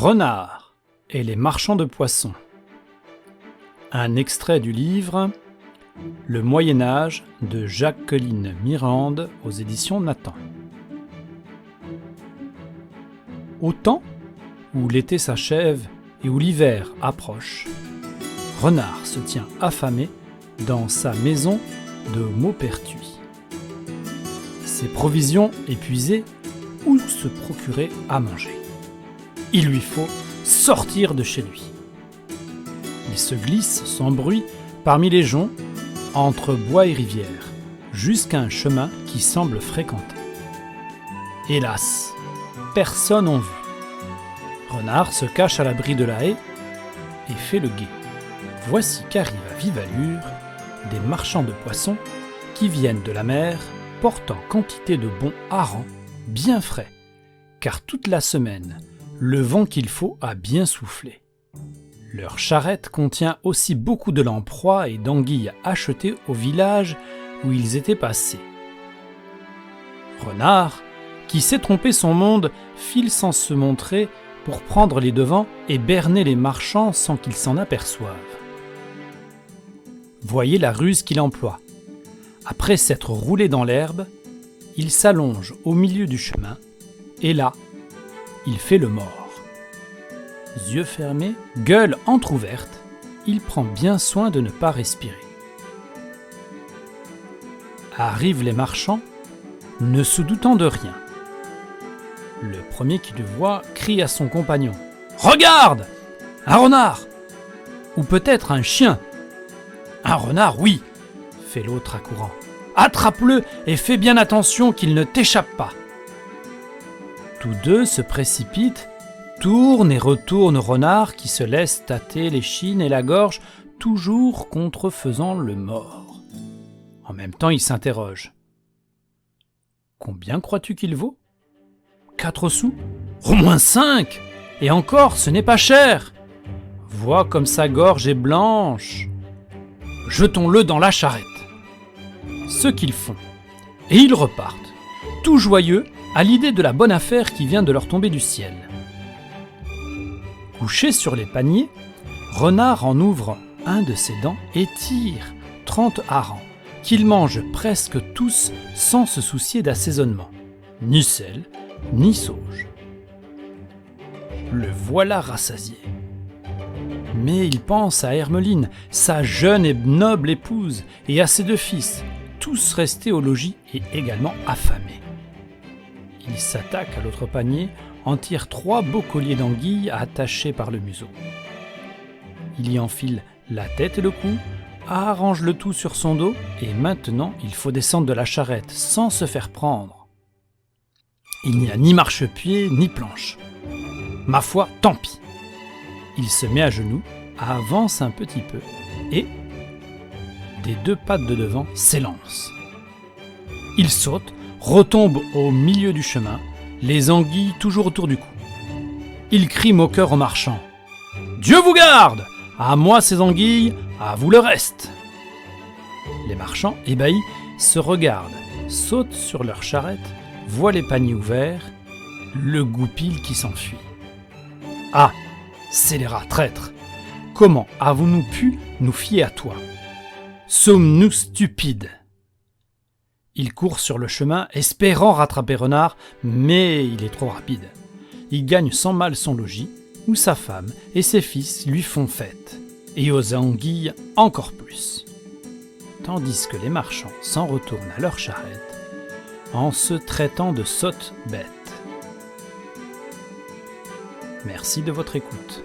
Renard et les marchands de poissons. Un extrait du livre Le Moyen-Âge de Jacqueline Mirande aux éditions Nathan. Au temps où l'été s'achève et où l'hiver approche, Renard se tient affamé dans sa maison de Maupertuis. Ses provisions épuisées, où se procurer à manger? Il lui faut sortir de chez lui. Il se glisse sans bruit parmi les joncs, entre bois et rivières, jusqu'à un chemin qui semble fréquenté. Hélas, personne en vue. Renard se cache à l'abri de la haie et fait le guet. Voici qu'arrivent à vive allure des marchands de poissons qui viennent de la mer portant quantité de bons harengs bien frais, car toute la semaine, le vent qu'il faut a bien soufflé. Leur charrette contient aussi beaucoup de lamproies et d'anguilles achetées au village où ils étaient passés. Renard, qui sait tromper son monde, file sans se montrer pour prendre les devants et berner les marchands sans qu'ils s'en aperçoivent. Voyez la ruse qu'il emploie. Après s'être roulé dans l'herbe, il s'allonge au milieu du chemin et là, il fait le mort. Yeux fermés, gueule entr'ouverte, il prend bien soin de ne pas respirer. Arrivent les marchands, ne se doutant de rien. Le premier qui le voit crie à son compagnon « Regarde ! Un renard ! Ou peut-être un chien !»« Un renard, oui !» fait l'autre accourant. « Attrape-le et fais bien attention qu'il ne t'échappe pas !» Tous deux se précipitent, tournent et retournent Renard qui se laisse tâter l'échine et la gorge, toujours contrefaisant le mort. En même temps, il s'interroge. « Combien crois-tu qu'il vaut ? 4 sous ? Au moins 5 ! Et encore, ce n'est pas cher. Vois comme sa gorge est blanche. Jetons-le dans la charrette. » Ce qu'ils font. Et ils repartent, tout joyeux à l'idée de la bonne affaire qui vient de leur tomber du ciel. Couché sur les paniers, Renard en ouvre un de ses dents et tire 30 harengs, qu'il mange presque tous sans se soucier d'assaisonnement, ni sel, ni sauge. Le voilà rassasié. Mais il pense à Hermeline, sa jeune et noble épouse, et à ses 2 fils, tous restés au logis et également affamés. Il s'attaque à l'autre panier, en tire 3 beaux colliers d'anguilles attachés par le museau. Il y enfile la tête et le cou, arrange le tout sur son dos, et maintenant il faut descendre de la charrette sans se faire prendre. Il n'y a ni marchepied ni planche. Ma foi, tant pis. Il se met à genoux, avance un petit peu, et, des 2 pattes de devant, s'élance. Il saute, retombe au milieu du chemin, les anguilles toujours autour du cou. Il crie moqueur aux marchands. « Dieu vous garde ! À moi ces anguilles, à vous le reste !» Les marchands, ébahis, se regardent, sautent sur leur charrette, voient les paniers ouverts, le goupil qui s'enfuit. « Ah, scélérat traître, comment avons-nous pu nous fier à toi ? Sommes-nous stupides ?» Il court sur le chemin, espérant rattraper Renard, mais il est trop rapide. Il gagne sans mal son logis, où sa femme et ses fils lui font fête, et aux anguilles encore plus. Tandis que les marchands s'en retournent à leur charrette, en se traitant de sottes bêtes. Merci de votre écoute.